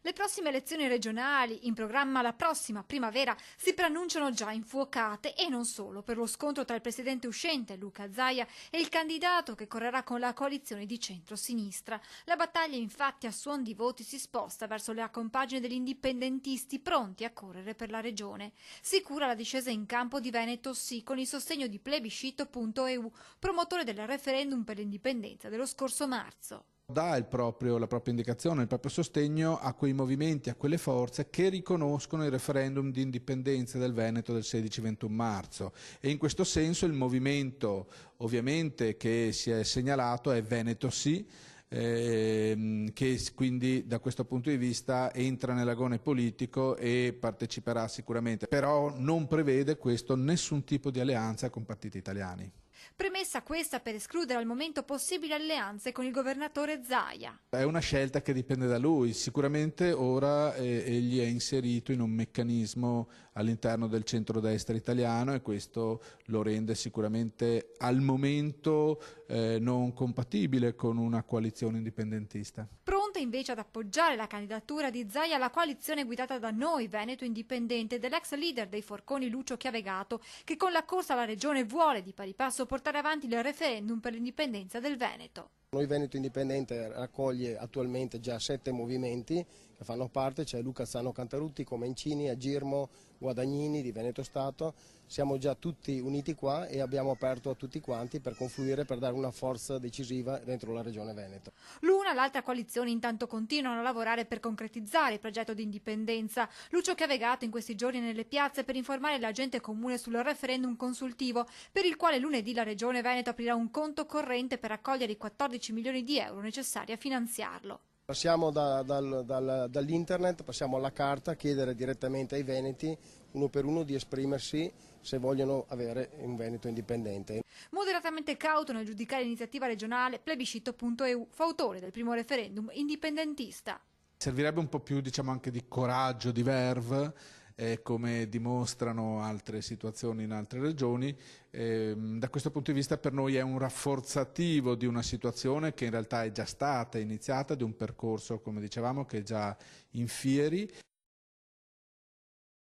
Le prossime elezioni regionali, in programma la prossima primavera, si preannunciano già infuocate e non solo per lo scontro tra il presidente uscente Luca Zaia e il candidato che correrà con la coalizione di centro-sinistra. La battaglia infatti a suon di voti si sposta verso la compagine degli indipendentisti pronti a correre per la regione. Sicura la discesa in campo di Veneto Sì con il sostegno di plebiscito.eu, promotore del referendum per l'indipendenza dello scorso marzo. Dà la propria indicazione, il proprio sostegno a quei movimenti, a quelle forze che riconoscono il referendum di indipendenza del Veneto del 16-21 marzo e in questo senso il movimento ovviamente che si è segnalato è Veneto Sì, che quindi da questo punto di vista entra nell'agone politico e parteciperà sicuramente, però non prevede questo nessun tipo di alleanza con partiti italiani. Premessa questa per escludere al momento possibili alleanze con il governatore Zaia. È una scelta che dipende da lui, sicuramente ora egli è inserito in un meccanismo all'interno del centrodestra italiano e questo lo rende sicuramente al momento non compatibile con una coalizione indipendentista. Pronta invece ad appoggiare la candidatura di Zaia alla coalizione guidata da Noi Veneto Indipendente dell'ex leader dei Forconi Lucio Chiavegato, che con la corsa alla regione vuole di pari passo portare avanti il referendum per l'indipendenza del Veneto. Noi Veneto Indipendente raccoglie attualmente già 7 movimenti che fanno parte, c'è Luca Zano Cantarutti, Comencini, Agirmo, Guadagnini di Veneto Stato. Siamo già tutti uniti qua e abbiamo aperto a tutti quanti per confluire, per dare una forza decisiva dentro la regione Veneto. L'una e l'altra coalizione intanto continuano a lavorare per concretizzare il progetto di indipendenza. Lucio Chiavegato in questi giorni è nelle piazze per informare la gente comune sul referendum consultivo, per il quale lunedì la regione Veneto aprirà un conto corrente per raccogliere i 14 milioni di euro necessari a finanziarlo. Passiamo dall'internet, passiamo alla carta, chiedere direttamente ai veneti uno per uno di esprimersi se vogliono avere un Veneto indipendente. Moderatamente cauto nel giudicare l'iniziativa regionale, plebiscito.eu, fautore del primo referendum indipendentista. Servirebbe un po' più, diciamo, anche di coraggio, di verve, come dimostrano altre situazioni in altre regioni. Da questo punto di vista per noi è un rafforzativo di una situazione che in realtà è già stata iniziata, di un percorso, come dicevamo, che è già in fieri.